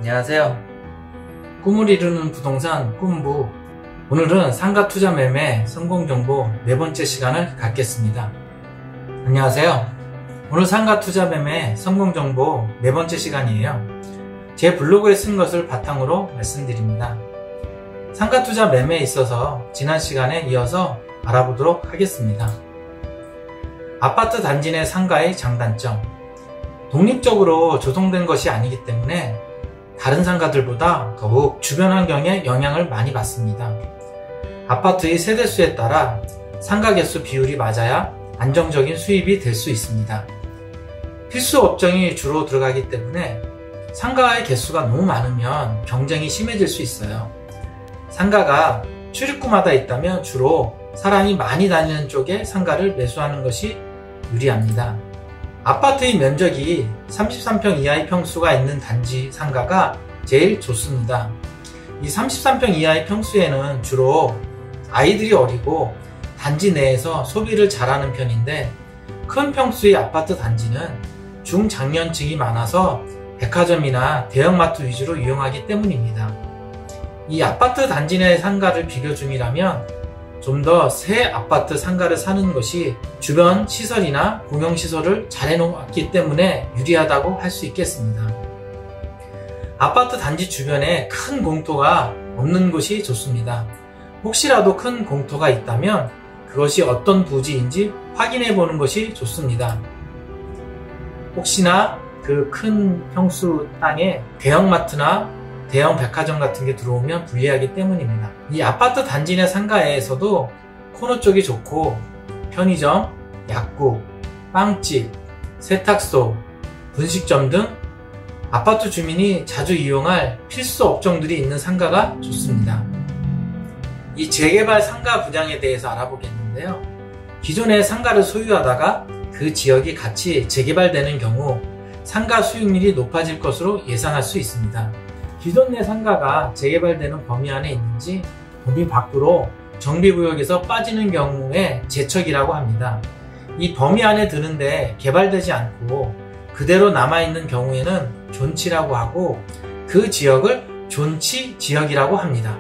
안녕하세요. 꿈을 이루는 부동산 꿈부. 오늘은 상가 투자 매매 성공 정보 네 번째 시간을 갖겠습니다. 안녕하세요. 오늘 상가 투자 매매 성공 정보 네 번째 시간이에요. 제 블로그에 쓴 것을 바탕으로 말씀드립니다. 상가 투자 매매에 있어서 지난 시간에 이어서 알아보도록 하겠습니다. 아파트 단지 내 상가의 장단점. 독립적으로 조성된 것이 아니기 때문에 다른 상가들보다 더욱 주변 환경에 영향을 많이 받습니다. 아파트의 세대수에 따라 상가 개수 비율이 맞아야 안정적인 수입이 될 수 있습니다. 필수 업종이 주로 들어가기 때문에 상가의 개수가 너무 많으면 경쟁이 심해질 수 있어요. 상가가 출입구마다 있다면 주로 사람이 많이 다니는 쪽에 상가를 매수하는 것이 유리합니다. 아파트의 면적이 33평 이하의 평수가 있는 단지 상가가 제일 좋습니다. 이 33평 이하의 평수에는 주로 아이들이 어리고 단지 내에서 소비를 잘하는 편인데, 큰 평수의 아파트 단지는 중장년층이 많아서 백화점이나 대형마트 위주로 이용하기 때문입니다. 이 아파트 단지 내 상가를 비교 중이라면 좀 더 새 아파트 상가를 사는 것이 주변 시설이나 공용시설을 잘 해놓았기 때문에 유리하다고 할 수 있겠습니다. 아파트 단지 주변에 큰 공터가 없는 곳이 좋습니다. 혹시라도 큰 공터가 있다면 그것이 어떤 부지인지 확인해 보는 것이 좋습니다. 혹시나 그 큰 평수 땅에 대형마트나 대형 백화점 같은 게 들어오면 불리하기 때문입니다. 이 아파트 단지 내 상가에서도 코너 쪽이 좋고 편의점, 약국, 빵집, 세탁소, 분식점 등 아파트 주민이 자주 이용할 필수 업종들이 있는 상가가 좋습니다. 이 재개발 상가 분양에 대해서 알아보겠는데요. 기존의 상가를 소유하다가 그 지역이 같이 재개발되는 경우 상가 수익률이 높아질 것으로 예상할 수 있습니다. 기존 내 상가가 재개발되는 범위 안에 있는지 범위 밖으로 정비구역에서 빠지는 경우에 재척이라고 합니다. 이 범위 안에 드는데 개발되지 않고 그대로 남아있는 경우에는 존치라고 하고, 그 지역을 존치지역이라고 합니다.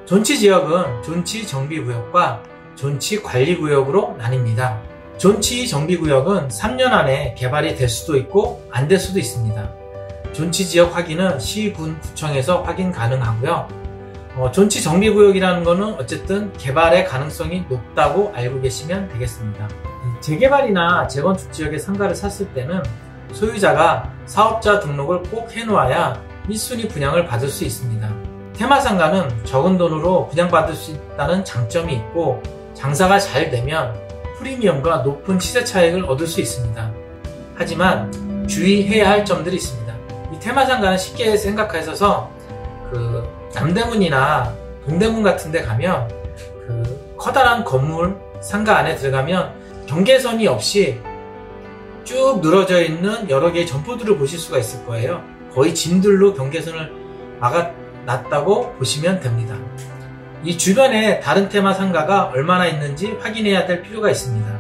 존치지역은 존치정비구역과 존치관리구역으로 나뉩니다. 존치정비구역은 3년 안에 개발이 될 수도 있고 안 될 수도 있습니다. 존치지역 확인은 시, 군, 구청에서 확인 가능하고요. 존치정비구역이라는 것은 어쨌든 개발의 가능성이 높다고 알고 계시면 되겠습니다. 재개발이나 재건축 지역의 상가를 샀을 때는 소유자가 사업자 등록을 꼭 해놓아야 1순위 분양을 받을 수 있습니다. 테마상가는 적은 돈으로 분양받을 수 있다는 장점이 있고, 장사가 잘 되면 프리미엄과 높은 시세 차익을 얻을 수 있습니다. 하지만 주의해야 할 점들이 있습니다. 이 테마상가는 쉽게 생각하셔서 남대문이나 동대문 같은 데 가면 커다란 건물 상가 안에 들어가면 경계선이 없이 쭉 늘어져 있는 여러 개의 점포들을 보실 수가 있을 거예요. 거의 짐들로 경계선을 막아놨다고 보시면 됩니다. 이 주변에 다른 테마상가가 얼마나 있는지 확인해야 될 필요가 있습니다.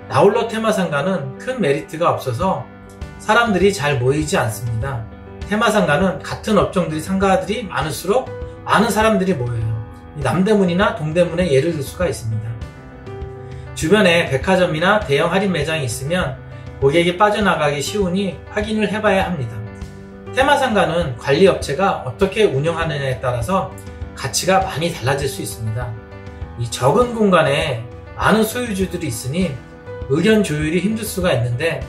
나홀로 테마상가는 큰 메리트가 없어서 사람들이 잘 모이지 않습니다. 테마상가는 같은 업종들이 상가들이 많을수록 많은 사람들이 모여요. 남대문이나 동대문에 예를 들 수가 있습니다. 주변에 백화점이나 대형 할인 매장이 있으면 고객이 빠져나가기 쉬우니 확인을 해봐야 합니다. 테마상가는 관리업체가 어떻게 운영하느냐에 따라서 가치가 많이 달라질 수 있습니다. 이 적은 공간에 많은 소유주들이 있으니 의견 조율이 힘들 수가 있는데,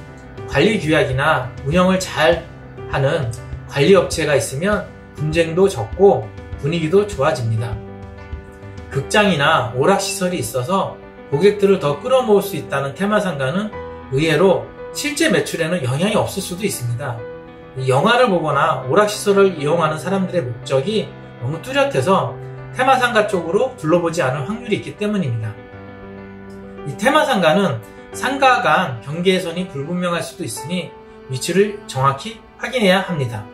관리 규약이나 운영을 잘 하는 관리업체가 있으면 분쟁도 적고 분위기도 좋아집니다. 극장이나 오락시설이 있어서 고객들을 더 끌어모을 수 있다는 테마상가는 의외로 실제 매출에는 영향이 없을 수도 있습니다. 영화를 보거나 오락시설을 이용하는 사람들의 목적이 너무 뚜렷해서 테마상가 쪽으로 둘러보지 않을 확률이 있기 때문입니다. 이 테마상가는 상가 간 경계선이 불분명할 수도 있으니 위치를 정확히 확인해야 합니다.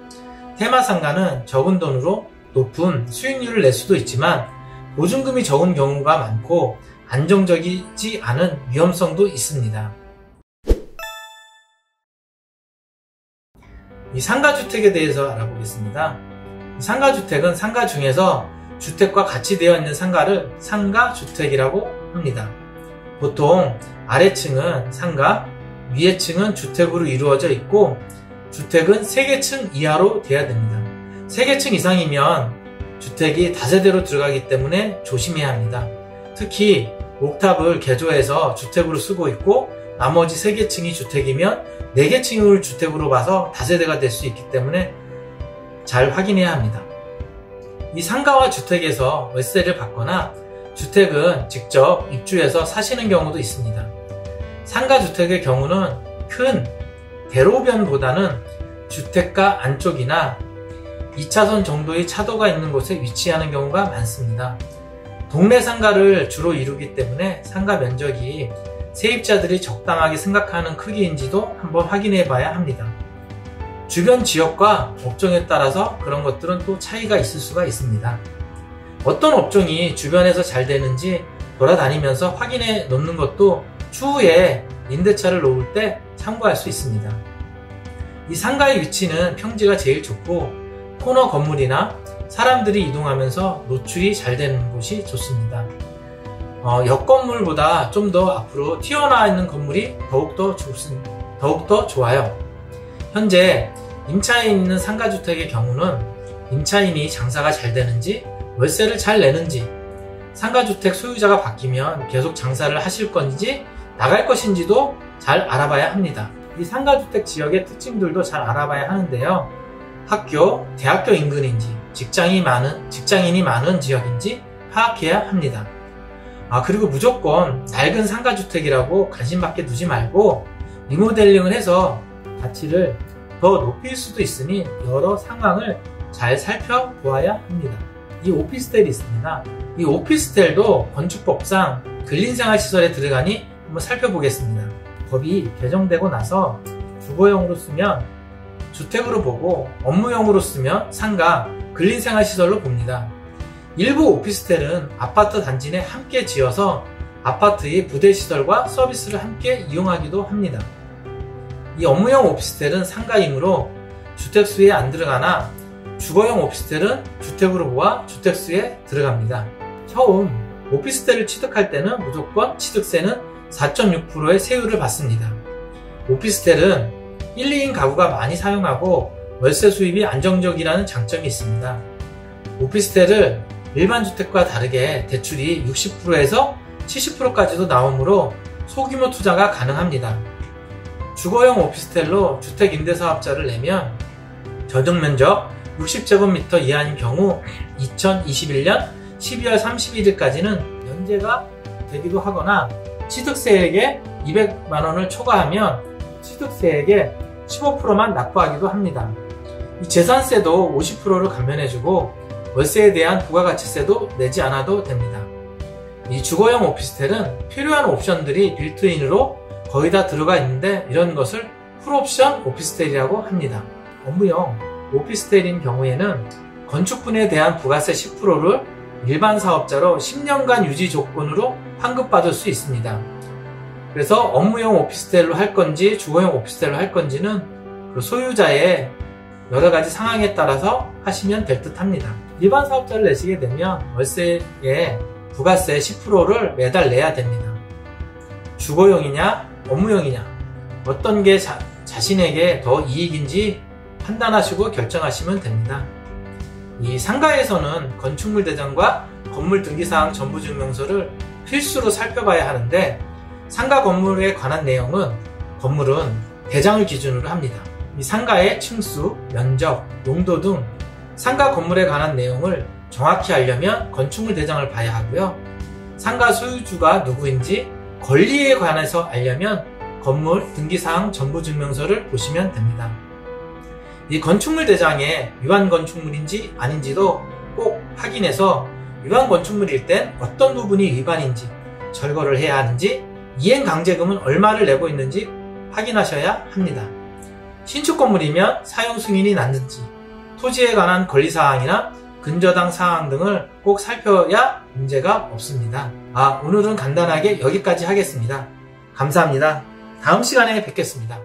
테마상가는 적은 돈으로 높은 수익률을 낼 수도 있지만 보증금이 적은 경우가 많고 안정적이지 않은 위험성도 있습니다. 이 상가주택에 대해서 알아보겠습니다. 상가주택은 상가 중에서 주택과 같이 되어 있는 상가를 상가주택이라고 합니다. 보통 아래층은 상가, 위에 층은 주택으로 이루어져 있고 주택은 3개층 이하로 돼야 됩니다. 3개층 이상이면 주택이 다세대로 들어가기 때문에 조심해야 합니다. 특히 옥탑을 개조해서 주택으로 쓰고 있고 나머지 3개층이 주택이면 4개층을 주택으로 봐서 다세대가 될 수 있기 때문에 잘 확인해야 합니다. 이 상가와 주택에서 월세를 받거나 주택은 직접 입주해서 사시는 경우도 있습니다. 상가주택의 경우는 큰 대로변보다는 주택가 안쪽이나 2차선 정도의 차도가 있는 곳에 위치하는 경우가 많습니다. 동네 상가를 주로 이루기 때문에 상가 면적이 세입자들이 적당하게 생각하는 크기인지도 한번 확인해 봐야 합니다. 주변 지역과 업종에 따라서 그런 것들은 또 차이가 있을 수가 있습니다. 어떤 업종이 주변에서 잘 되는지 돌아다니면서 확인해 놓는 것도 추후에 임대차를 놓을 때 참고할 수 있습니다. 이 상가의 위치는 평지가 제일 좋고 코너 건물이나 사람들이 이동하면서 노출이 잘 되는 곳이 좋습니다. 옆 건물보다 좀 더 앞으로 튀어나와 있는 건물이 더욱더 좋아요. 현재 임차인 있는 상가주택의 경우는 임차인이 장사가 잘 되는지 월세를 잘 내는지 상가주택 소유자가 바뀌면 계속 장사를 하실 건지 나갈 것인지도 잘 알아봐야 합니다. 이 상가주택 지역의 특징들도 잘 알아봐야 하는데요. 학교, 대학교 인근인지 직장인이 많은 지역인지 파악해야 합니다. 그리고 무조건 낡은 상가주택이라고 관심밖에 두지 말고 리모델링을 해서 가치를 더 높일 수도 있으니 여러 상황을 잘 살펴보아야 합니다. 이 오피스텔이 있습니다. 이 오피스텔도 건축법상 근린생활시설에 들어가니 한번 살펴보겠습니다. 법이 개정되고 나서 주거용으로 쓰면 주택으로 보고 업무용으로 쓰면 상가, 근린생활시설로 봅니다. 일부 오피스텔은 아파트 단지 내 함께 지어서 아파트의 부대시설과 서비스를 함께 이용하기도 합니다. 이 업무용 오피스텔은 상가이므로 주택수에 안 들어가나 주거용 오피스텔은 주택으로 보아 주택수에 들어갑니다. 처음 오피스텔을 취득할 때는 무조건 취득세는 4.6%의 세율을 받습니다. 오피스텔은 1, 2인 가구가 많이 사용하고 월세 수입이 안정적이라는 장점이 있습니다. 오피스텔을 일반 주택과 다르게 대출이 60%에서 70%까지도 나오므로 소규모 투자가 가능합니다. 주거용 오피스텔로 주택임대사업자를 내면 전용면적 60제곱미터 이하인 경우 2021년 12월 31일까지는 면제가 되기도 하거나 취득세액에 200만원을 초과하면 취득세액의 15%만 납부하기도 합니다. 이 재산세도 50%를 감면해주고 월세에 대한 부가가치세도 내지 않아도 됩니다. 이 주거용 오피스텔은 필요한 옵션들이 빌트인으로 거의 다 들어가 있는데 이런 것을 풀옵션 오피스텔이라고 합니다. 업무용 오피스텔인 경우에는 건축분에 대한 부가세 10%를 일반 사업자로 10년간 유지 조건으로 환급받을 수 있습니다. 그래서 업무용 오피스텔로 할 건지 주거용 오피스텔로 할 건지는 그 소유자의 여러 가지 상황에 따라서 하시면 될 듯 합니다. 일반 사업자를 내시게 되면 월세에 부가세 10%를 매달 내야 됩니다. 주거용이냐 업무용이냐 어떤 게 자신에게 더 이익인지 판단하시고 결정하시면 됩니다. 이 상가에서는 건축물 대장과 건물 등기사항 전부증명서를 필수로 살펴봐야 하는데 상가 건물에 관한 내용은 건물은 대장을 기준으로 합니다. 이 상가의 층수, 면적, 용도 등 상가 건물에 관한 내용을 정확히 알려면 건축물 대장을 봐야 하고요. 상가 소유주가 누구인지 권리에 관해서 알려면 건물 등기사항 전부증명서를 보시면 됩니다. 이 건축물 대장에 위반 건축물인지 아닌지도 꼭 확인해서 위반 건축물일 땐 어떤 부분이 위반인지 절거를 해야 하는지 이행강제금은 얼마를 내고 있는지 확인하셔야 합니다. 신축 건물이면 사용 승인이 났는지 토지에 관한 권리사항이나 근저당 사항 등을 꼭 살펴야 문제가 없습니다. 오늘은 간단하게 여기까지 하겠습니다. 감사합니다. 다음 시간에 뵙겠습니다.